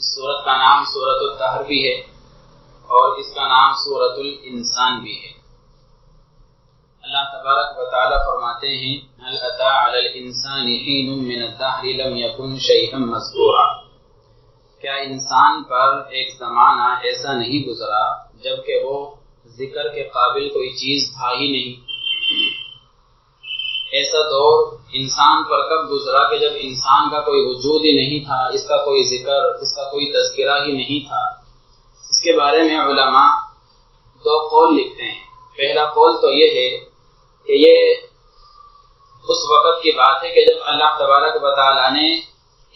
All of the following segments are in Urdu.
اس سورت کا نام سورۃ الدہر بھی ہے اور اس کا نام سورۃ الانسان بھی ہے۔ اللہ تبارک و تعالی فرماتے ہیں هل اتى على الانسان حين من الدهر لم يكن شيئا مذكورا، کیا انسان پر ایک زمانہ ایسا نہیں گزرا جبکہ وہ ذکر کے قابل کوئی چیز تھا ہی نہیں۔ ایسا دور انسان پر کب گزرا کہ جب انسان کا کوئی وجود ہی نہیں تھا، اس کا کوئی ذکر، اس کا کوئی تذکرہ ہی نہیں تھا۔ اس کے بارے میں علماء دو قول لکھتے ہیں۔ پہلا قول تو یہ ہے کہ یہ اس وقت کی بات ہے کہ جب اللہ تبارک و تعالیٰ نے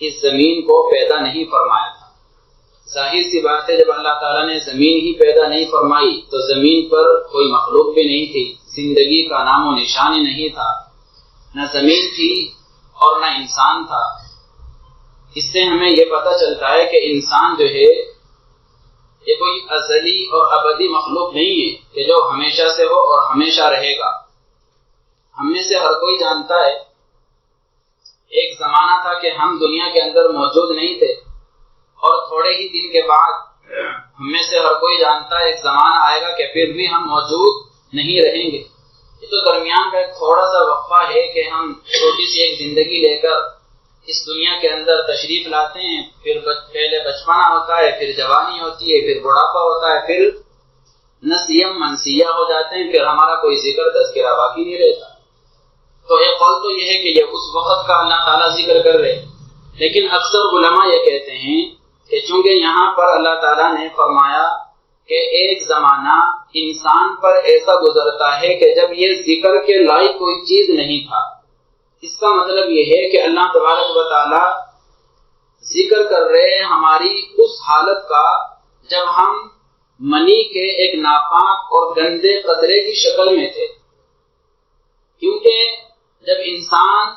اس زمین کو پیدا نہیں فرمایا تھا۔ ظاہر سی بات ہے جب اللہ تعالیٰ نے زمین ہی پیدا نہیں فرمائی تو زمین پر کوئی مخلوق بھی نہیں تھی، زندگی کا نام و نشان ہی نہیں تھا، نہ زمین تھی اور نہ انسان تھا۔ اس سے ہمیں یہ پتہ چلتا ہے کہ انسان جو ہے یہ کوئی ازلی اور ابدی مخلوق نہیں ہے کہ جو ہمیشہ سے ہو اور ہمیشہ رہے گا۔ ہم میں سے ہر کوئی جانتا ہے ایک زمانہ تھا کہ ہم دنیا کے اندر موجود نہیں تھے، اور تھوڑے ہی دن کے بعد ہم میں سے ہر کوئی جانتا ہے ایک زمانہ آئے گا کہ پھر بھی ہم موجود نہیں رہیں گے۔ یہ تو درمیان کا ایک تھوڑا سا وقفہ ہے کہ ہم چھوٹی سی ایک زندگی لے کر اس دنیا کے اندر تشریف لاتے ہیں، پھر پہلے بچپنا ہوتا ہے، پھر جوانی ہوتی ہے، پھر بڑھاپا ہوتا ہے، پھر نسیم منسیہ ہو جاتے ہیں، پھر ہمارا کوئی ذکر تذکرہ باقی نہیں رہتا۔ تو ایک قول تو یہ ہے کہ یہ اس وقت کا اللہ تعالیٰ ذکر کر رہے، لیکن اکثر علماء یہ کہتے ہیں کہ چونکہ یہاں پر اللہ تعالیٰ نے فرمایا کہ ایک زمانہ انسان پر ایسا گزرتا ہے کہ جب یہ ذکر کے لائق کوئی چیز نہیں تھا، اس کا مطلب یہ ہے کہ اللہ تبارک و تعالیٰ ذکر کر رہے ہیں ہماری اس حالت کا جب ہم منی کے ایک ناپاک اور گندے قطرے کی شکل میں تھے۔ کیونکہ جب انسان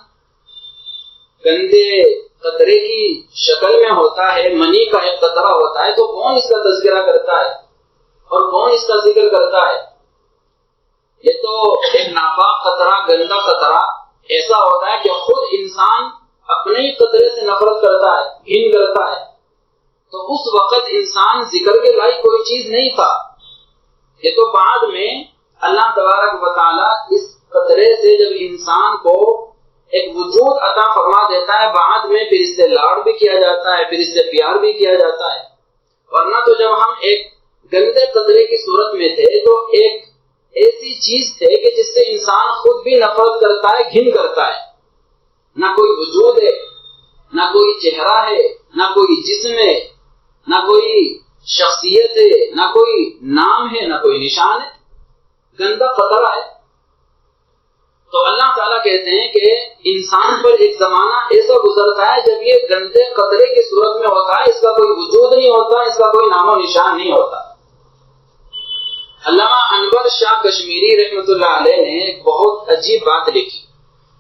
گندے قطرے کی شکل میں ہوتا ہے، منی کا ایک قطرہ ہوتا ہے، تو کون اس کا تذکرہ کرتا ہے اور کون اس کا ذکر کرتا ہے؟ یہ تو ایک ناپاک قطرہ، گندا قطرہ ایسا ہوتا ہے کہ خود انسان اپنے ہی قطرے سے نفرت کرتا ہے، گھن کرتا ہے۔ تو اس وقت انسان ذکر کے لائق کوئی چیز نہیں تھا۔ یہ تو بعد میں اللہ تبارک و تعالیٰ اس قطرے سے جب انسان کو ایک وجود عطا فرما دیتا ہے، بعد میں پھر اس سے لاڈ بھی کیا جاتا ہے، پھر اس سے پیار بھی کیا جاتا ہے۔ ورنہ تو جب ہم ایک گندے قطرے کی صورت میں تھے تو ایک ایسی چیز تھے کہ جس سے انسان خود بھی نفرت کرتا ہے، گھن کرتا ہے۔ نہ کوئی وجود ہے، نہ کوئی چہرہ ہے، نہ کوئی جسم ہے، نہ کوئی شخصیت ہے، نہ کوئی نام ہے، نہ کوئی نشان ہے، گندا قطرہ ہے۔ تو اللہ تعالیٰ کہتے ہیں کہ انسان پر ایک زمانہ ایسا گزرتا ہے جب یہ گندے قطرے کی صورت میں ہوتا ہے، اس کا کوئی وجود نہیں ہوتا، اس کا کوئی نام و نشان نہیں ہوتا۔ علامہ انور شاہ کشمیری رحمۃ اللہ علیہ نے ایک بہت عجیب بات لکھی۔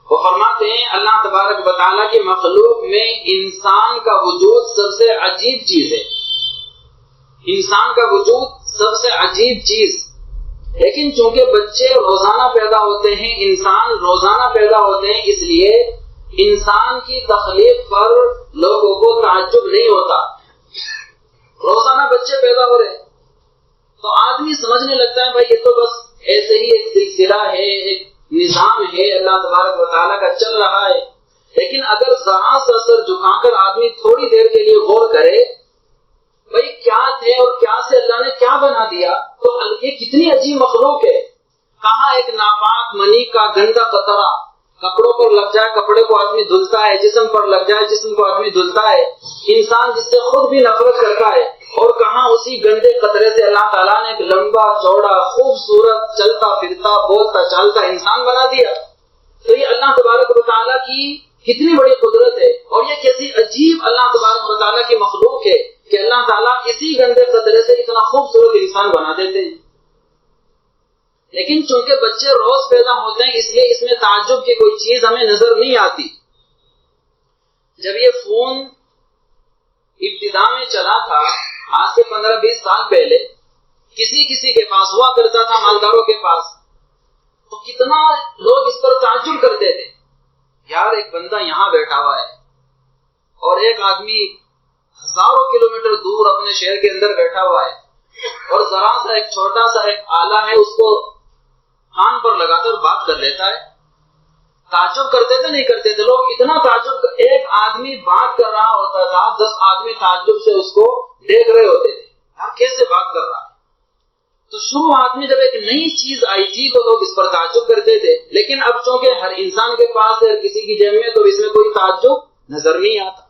وہ فرماتے ہیں اللہ تبارک و تعالیٰ کی مخلوق میں انسان کا وجود سب سے عجیب چیز ہے۔ انسان کا وجود سب سے عجیب چیز، لیکن چونکہ بچے روزانہ پیدا ہوتے ہیں، انسان روزانہ پیدا ہوتے ہیں، اس لیے انسان کی تخلیق پر لوگوں کو تعجب نہیں ہوتا۔ روزانہ بچے پیدا ہو رہے ہیں تو آدمی سمجھنے لگتا ہے بھائی یہ تو بس ایسے ہی ایک سلسلہ ہے، ایک نظام ہے اللہ تبارک و تعالیٰ کا چل رہا ہے۔ لیکن اگر ذرا سا سر جھکا کر آدمی تھوڑی دیر کے لیے غور کرے بھائی کیا تھے اور کیا سے اللہ نے کیا بنا دیا، تو یہ کتنی عجیب مخلوق ہے۔ کہاں ایک ناپاک منی کا گندا قطرہ کپڑوں پر لگ جائے، کپڑے کو آدمی دھلتا ہے، جسم پر لگ جائے، جسم کو آدمی دھلتا ہے، انسان جس سے خود بھی نفرت کرتا ہے، اور کہاں اسی گندے قطرے سے اللہ تعالیٰ نے ایک لمبا چوڑا خوبصورت چلتا پھرتا بولتا چالتا انسان بنا دیا۔ تو یہ اللہ تبارک و تعالیٰ کی کتنی بڑی قدرت ہے، اور یہ کیسی عجیب اللہ تبارک و تعالیٰ کی مخلوق ہے کہ اللہ تعالیٰ اسی گندے قطرے سے اتنا خوبصورت انسان بنا دیتے ہیں۔ لیکن چونکہ بچے روز پیدا ہوتے ہیں، اس لیے اس میں تعجب کی کوئی چیز ہمیں نظر نہیں آتی۔ جب یہ فون ابتدا میں چلا تھا، آج سے 15-20 سال پہلے، کسی کے پاس ہوا کرتا تھا، مالداروں کے پاس، تو کتنا لوگ اس پر تعجب کرتے تھے، یار ایک بندہ یہاں بیٹھا ہوا ہے اور ایک آدمی ہزاروں کلومیٹر دور اپنے شہر کے اندر بیٹھا ہوا ہے اور ذرا سا ایک چھوٹا سا ایک آلہ ہے اس کو کان پر لگا کر بات کر لیتا ہے. تعجب کرتے تھے نہیں کرتے تھے لوگ؟ اتنا تعجب. ایک آدمی بات کر رہا ہوتا تھا 10 آدمی تعجب سے اس کو دیکھ رہے ہوتے تھے، یار کیسے بات کر رہا ہے. تو شروعات میں جب ایک نئی چیز آئی تھی تو لوگ اس پر تعجب کرتے تھے، لیکن اب چونکہ ہر انسان کے پاس ہے، کسی کی جیب میں، تو اس میں کوئی تعجب نظر نہیں آتا.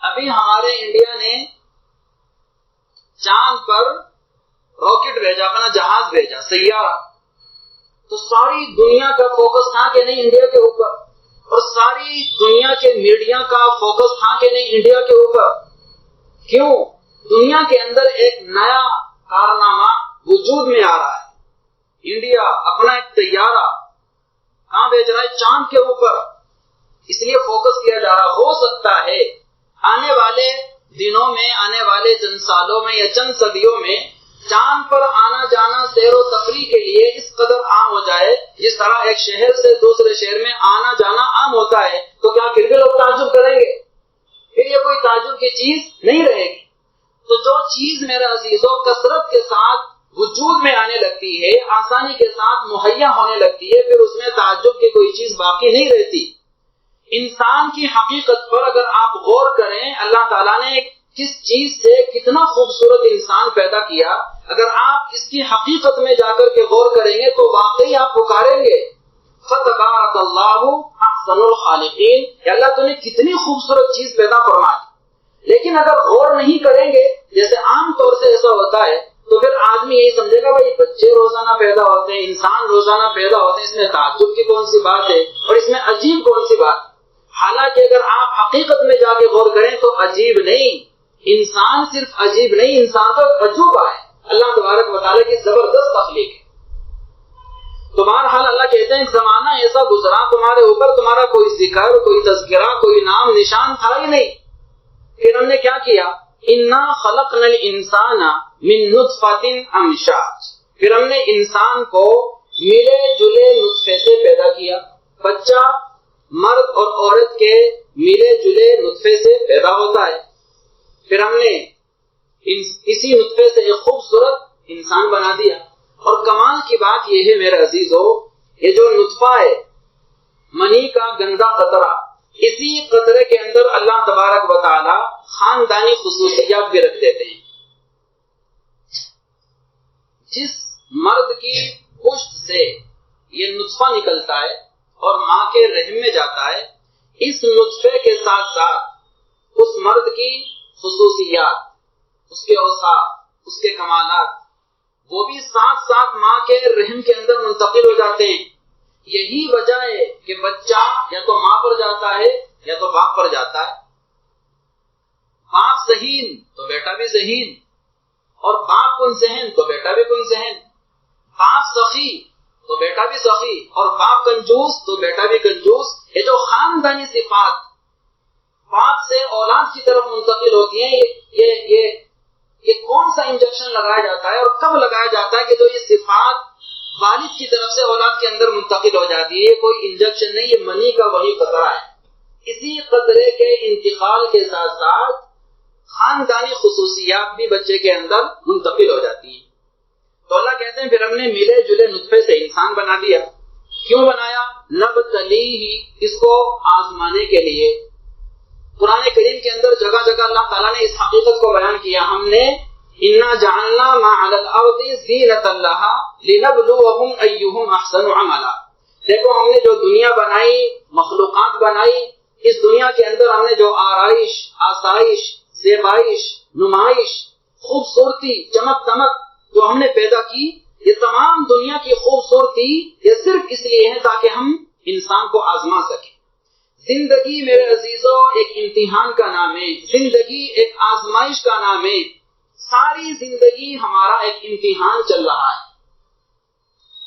ابھی ہمارے انڈیا نے چاند پر راکٹ بھیجا، اپنا جہاز بھیجا، سیارہ. تو ساری دنیا کا فوکس تھا کہ نہیں انڈیا کے اوپر، اور ساری دنیا کے میڈیا کا فوکس تھا کہ نہیں انڈیا کے اوپر. کیوں؟ دنیا کے اندر ایک نیا کارنامہ وجود میں آ رہا ہے. انڈیا اپنا ایک طیارہ کہاں بھیج رہا ہے؟ چاند کے اوپر. اس لیے فوکس کیا جا رہا. ہو سکتا ہے آنے والے دنوں میں، آنے والے چند سالوں میں یا چند صدیوں میں چاند پر آنا جانا سیر و تفریح کے لیے اس قدر عام ہو جائے جس طرح ایک شہر سے دوسرے شہر میں آنا جانا عام ہوتا ہے. تو کیا پھر بھی لوگ تعجب کریں گے؟ پھر یہ کوئی تعجب کی چیز نہیں رہے گی. تو جو چیز میرے عزیزوں کثرت کے ساتھ وجود میں آنے لگتی ہے، آسانی کے ساتھ مہیا ہونے لگتی ہے، پھر اس میں تعجب کی کوئی چیز باقی نہیں رہتی. انسان کی حقیقت پر اگر آپ غور کریں، اللہ تعالیٰ نے کس چیز سے کتنا خوبصورت انسان پیدا کیا، اگر آپ اس کی حقیقت میں جا کر کے غور کریں گے تو واقعی آپ پکاریں گے فَتَبَارَكَ اللَّهُ أَحْسَنُ الْخَالِقِينَ، کہ اللہ تو نے کتنی خوبصورت چیز پیدا فرمائی. لیکن اگر غور نہیں کریں گے، جیسے عام طور سے ایسا ہوتا ہے، تو پھر آدمی یہی سمجھے گا بھائی بچے روزانہ پیدا ہوتے ہیں، انسان روزانہ پیدا ہوتے ہیں، اس میں تعجب کی کون سی بات ہے اور اس میں عجیب کون سی بات. حالانکہ اگر آپ حقیقت میں جا کے غور کریں تو عجیب نہیں، انسان صرف عجیب نہیں، انسان تو عجوبہ ہے. اللہ تبارک و تعالیٰ کی زبردست تخلیق ہے. تو بہرحال اللہ کہتے ہیں زمانہ ایسا گزرا تمہارے اوپر، تمہارا کوئی ذکر، کوئی تذکرہ، کوئی نام نشان تھا ہی نہیں. پھر ہم نے کیا کیا؟ اِنَّا خَلَقْنَا الْإِنسَانَ مِن نُطْفَةٍ أَمْشَاجٍ، پھر ہم نے انسان کو ملے جلے نطفے سے پیدا کیا. بچہ مرد اور عورت کے ملے جلے نطفے سے پیدا ہوتا ہے. پھر ہم نے اسی نطفے سے ایک خوبصورت انسان بنا دیا. اور کمال کی بات یہ ہے میرے عزیزو، یہ جو نطفہ ہے، منی کا گندا قطرہ، اسی قطرے کے اندر اللہ تبارک و تعالی خاندانی خصوصیات بھی رکھ دیتے ہیں. جس مرد کی پشت سے یہ نطفہ نکلتا ہے اور ماں کے رحم میں جاتا ہے، اس نطفے کے ساتھ ساتھ اس مرد کی خصوصیات، اس کے اوصاف، اس کے کمالات، وہ بھی ساتھ ساتھ ماں کے رحم کے اندر منتقل ہو جاتے ہیں. یہی وجہ ہے کہ بچہ یا تو ماں پر جاتا ہے یا تو باپ پر جاتا ہے. باپ ذہین تو بیٹا بھی ذہین، اور باپ کن ذہن تو بیٹا بھی کن ذہن. باپ سخی تو بیٹا بھی سخی، اور باپ کنجوس تو بیٹا بھی کنجوس. یہ جو خاندانی صفات باپ سے اولاد کی طرف منتقل ہوتی ہیں، یہ کون سا انجیکشن لگایا جاتا ہے اور کب لگایا جاتا ہے کہ جو یہ صفات والد کی طرف سے اولاد کے اندر منتقل ہو جاتی ہے؟ یہ کوئی انجیکشن نہیں، یہ منی کا وہی قطرہ ہے. اسی قطرے کے انتقال کے ساتھ ساتھ خاندانی خصوصیات بھی بچے کے اندر منتقل ہو جاتی ہیں. تو اللہ کہتے ہیں پھر ہم نے ملے جلے نطفے سے انسان بنا دیا. کیوں بنایا؟ نبتلیہ، اس کو آزمانے کے لیے. قرآن کریم کے اندر جگہ جگہ اللہ تعالیٰ نے اس حقیقت کو بیان کیا. ہم نے اِنَّا جَعَلْنَا مَا عَلَى الْأَرْضِ زِينَةً لَهَا لِنَبْلُوَهُمْ أَيُّهُمْ أَحْسَنُ عَمَلًا. دیکھو ہم نے جو دنیا بنائی، مخلوقات بنائی، اس دنیا کے اندر ہم نے جو آرائش، آسائش، زیبائش، نمائش، خوبصورتی، چمک دمک جو ہم نے پیدا کی، یہ تمام دنیا کی خوبصورتی یہ صرف اس لیے ہے تاکہ ہم انسان کو آزما سکیں. زندگی میرے عزیزو ایک امتحان کا نام ہے، زندگی ایک آزمائش کا نام ہے. ساری زندگی ہمارا ایک امتحان چل رہا ہے.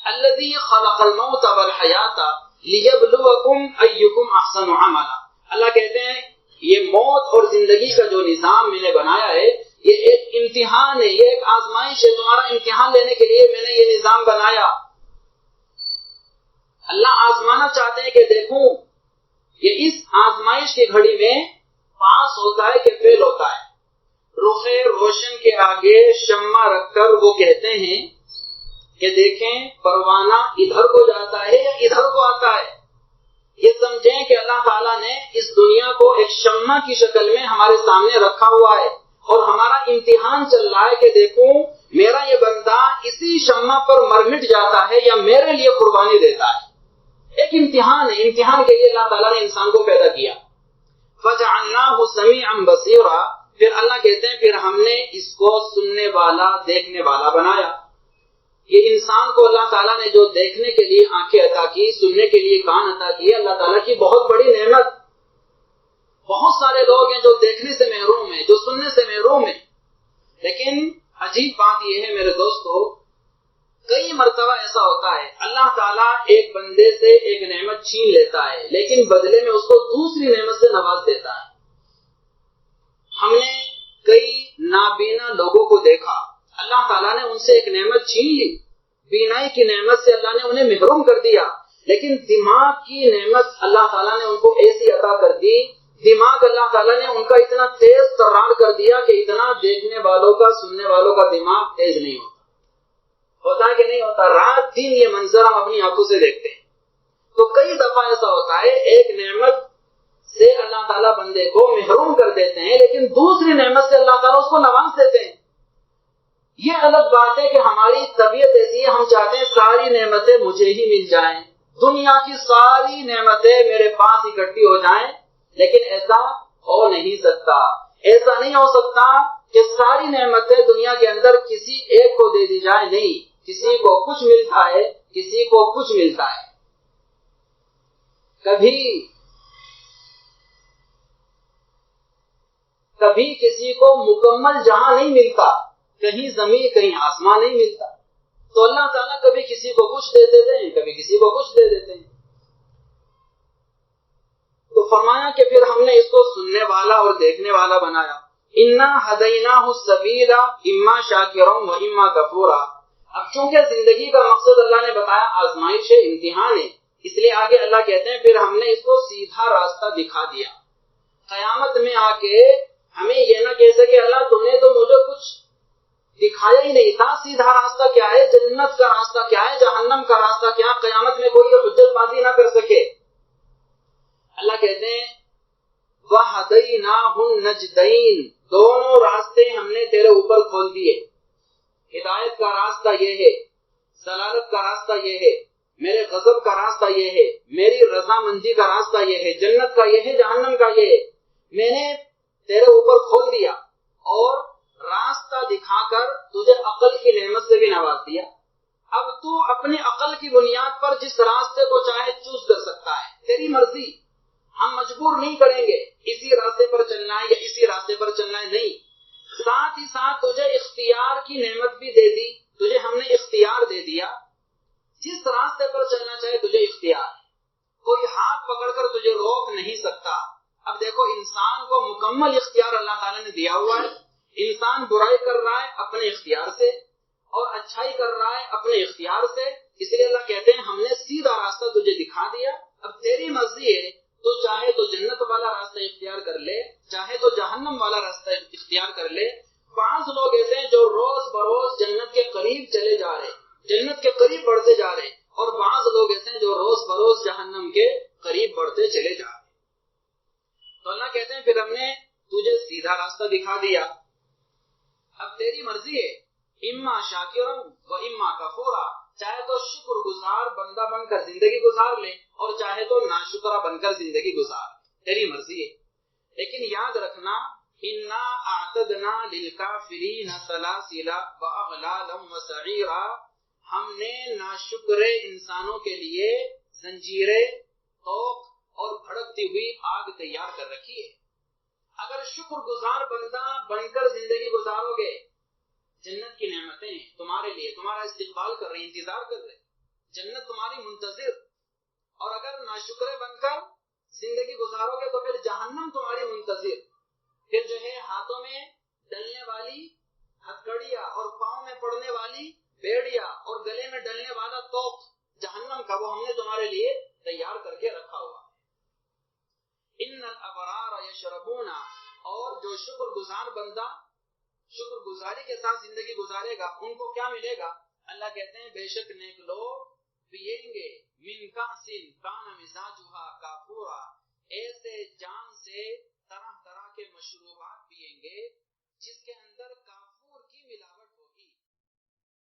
الذی خلق الموت والحیات لیبلوکم ایکم احسن عملا. اللہ کہتے ہیں یہ موت اور زندگی کا جو نظام میں نے بنایا ہے، یہ ایک امتحان ہے، یہ ایک آزمائش ہے. تمہارا امتحان لینے کے لیے میں نے یہ نظام بنایا. اللہ آزمانا چاہتے ہیں کہ دیکھوں یہ اس آزمائش کی گھڑی میں پاس ہوتا ہے کہ فیل ہوتا ہے. رخ روشن کے آگے شمع رکھ کر وہ کہتے ہیں کہ دیکھیں پروانہ ادھر کو جاتا ہے یا ادھر کو آتا ہے. یہ سمجھیں کہ اللہ تعالیٰ نے اس دنیا کو ایک شمع کی شکل میں ہمارے سامنے رکھا ہوا ہے اور ہمارا امتحان چل رہا ہے کہ دیکھوں میرا یہ بندہ اسی شمع پر مر مٹ جاتا ہے یا میرے لیے قربانی دیتا ہے. ایک امتحان ہے. امتحان کے لیے اللہ تعالیٰ نے انسان کو پیدا کیا. فَجَعَلْنَاهُ سَمِيعًا بَصِيرًا. پھر اللہ کہتے ہیں پھر ہم نے اس کو سننے والا دیکھنے والا بنایا. یہ انسان کو اللہ تعالیٰ نے جو دیکھنے کے لیے آنکھیں عطا کی، سننے کے لیے کان عطا کیے، اللہ تعالیٰ کی بہت بڑی نعمت. بہت سارے لوگ ہیں جو دیکھنے سے محروم ہیں، جو سننے سے محروم ہیں. لیکن عجیب بات یہ ہے میرے دوستو، کئی مرتبہ ایسا ہوتا ہے اللہ تعالیٰ ایک بندے سے ایک نعمت چھین لیتا ہے لیکن بدلے میں اس کو دوسری نعمت سے نواز دیتا ہے. ہم نے کئی نابینا لوگوں کو دیکھا، اللہ تعالیٰ نے ان سے ایک نعمت چھین لی، بینائی کی نعمت سے اللہ نے انہیں محروم کر دیا، لیکن دماغ کی نعمت اللہ تعالیٰ نے ان کو ایسی عطا کر دی. دماغ اللہ تعالیٰ نے ان کا اتنا تیز ترار کر دیا کہ اتنا دیکھنے والوں کا سننے والوں کا دماغ تیز نہیں ہوتا ہے کہ نہیں ہوتا. رات دن یہ منظر ہم اپنی آنکھوں سے دیکھتے ہیں. تو کئی دفعہ ایسا ہوتا ہے ایک نعمت سے اللہ تعالیٰ بندے کو محروم کر دیتے ہیں لیکن دوسری نعمت سے اللہ تعالیٰ اس کو نواز دیتے ہیں. یہ الگ بات ہے کہ ہماری طبیعت ایسی ہے، ہم چاہتے ہیں ساری نعمتیں مجھے ہی مل جائیں، دنیا کی ساری نعمتیں میرے پاس اکٹھی ہو جائیں، لیکن ایسا ہو نہیں سکتا. ایسا نہیں ہو سکتا کہ ساری نعمتیں دنیا کے اندر کسی ایک کو دے دی جائے. نہیں، کسی کو کچھ ملتا ہے، کسی کو کچھ ملتا ہے. کبھی کسی کو مکمل جہاں نہیں ملتا، کہیں زمین کہیں آسمان نہیں ملتا. تو اللہ تعالیٰ کبھی کسی کو کچھ دے دیتے ہیں، کبھی کسی کو کچھ دے دیتے ہیں. تو فرمایا کہ پھر ہم نے اس کو سننے والا اور دیکھنے والا بنایا. اِنَّا هَدَيْنَاهُ السَّبِيلَ إِمَّا شَاكِرًا وَإِمَّا كَفُورًا. اب چونکہ زندگی کا مقصد اللہ نے بتایا آزمائش ہے، امتحان ہے، اس لیے آگے اللہ کہتے ہیں پھر ہم نے اس کو سیدھا راستہ دکھا دیا. قیامت میں آ کے ہمیں یہ نہ کہہ سکے اللہ تم نے تو مجھے کچھ دکھایا ہی نہیں تھا. سیدھا راستہ کیا ہے، جنت کا راستہ کیا ہے، جہنم کا راستہ کیا. قیامت میں کوئی حجت بازی نہ کر سکے. اللہ کہتے ہیں وَهَدَيْنَاهُ النَّجْدَيْنِ. دونوں راستے ہم نے تیرے اوپر کھول دیے. ہدایت کا راستہ یہ ہے، ضلالت کا راستہ یہ ہے، میرے غضب کا راستہ یہ ہے، میری رضامندی کا راستہ یہ ہے، جنت کا یہ ہے، جہنم کا یہ ہے. میں نے تیرے اوپر کھول دیا اور راستہ دکھا کر تجھے عقل کی نعمت سے بھی نواز دیا. اب تو اپنی عقل کی بنیاد پر جس راستے کو چاہے چوز کر سکتا ہے، تیری مرضی. ہم مجبور نہیں کریں گے اسی راستے پر چلنا ہے یا اسی راستے پر چلنا ہے، نہیں. ساتھ ہی ساتھ تجھے اختیار کی نعمت بھی دے دی. تجھے ہم نے اختیار دے دیا، جس راستے پر چلنا چاہے تجھے اختیار. کوئی ہاتھ پکڑ کر تجھے روک نہیں سکتا. اب دیکھو انسان کو مکمل اختیار اللہ تعالیٰ نے دیا ہوا ہے. انسان برائی کر رہا ہے اپنے اختیار سے اور اچھائی کر رہا ہے اپنے اختیار سے. اس لیے اللہ کہتے ہیں ہم نے سیدھا راستہ تجھے دکھا دیا. اب تیری مرضی ہے، تو چاہے تو جنت والا راستہ اختیار کر لے، چاہے تو جہنم والا راستہ اختیار کر لے. بعض لوگ ایسے ہیں جو روز بروز جنت کے قریب چلے جا رہے، جنت کے قریب بڑھتے جا رہے، اور بعض لوگ ایسے ہیں جو روز بروز جہنم کے قریب بڑھتے چلے جا رہے. تو اللہ کہتے ہیں پھر ہم نے تجھے سیدھا راستہ دکھا دیا. اب تیری مرضی ہے، اما شاکرا و اما کفورا. چاہے تو شکر گزار بندہ بن کر زندگی گزار لے اور چاہے تو ناشکرا بن کر زندگی گزار، تیری مرضی ہے. لیکن یاد رکھنا انا اعتدنا للکافرین سلاسل واغلالا وسعیرا. ہم نے ناشکر انسانوں کے لیے زنجیریں، توق اور بھڑکتی ہوئی آگ تیار کر رکھی ہے. اگر شکر گزار بندہ بن کر زندگی گزارو گے، جنت کی نعمتیں تمہارے لیے تمہارا استقبال کر رہے، انتظار کر رہے، جنت تمہاری منتظر. اور اگر ناشکرے بن کر زندگی گزارو گے تو پھر جہنم تمہاری منتظر. پھر جو ہے ہاتھوں میں ڈلنے والی ہتھکڑیاں اور پاؤں میں پڑنے والی بیڑیاں اور گلے میں ڈلنے والا توق جہنم کا، وہ ہم نے تمہارے لیے تیار کر کے رکھا ہوا. ان الابرار یشربون. اور جو شکر گزار بندہ شکر گزاری کے ساتھ زندگی گزارے گا، ان کو کیا ملے گا؟ اللہ کہتے ہیں بے شک نیک لوگ پیئیں گے من کاسن کان مزاجھا کافورا، ایسے جام سے طرح طرح کے مشروبات پیئیں گے جس کے اندر کافور کی ملاوٹ ہو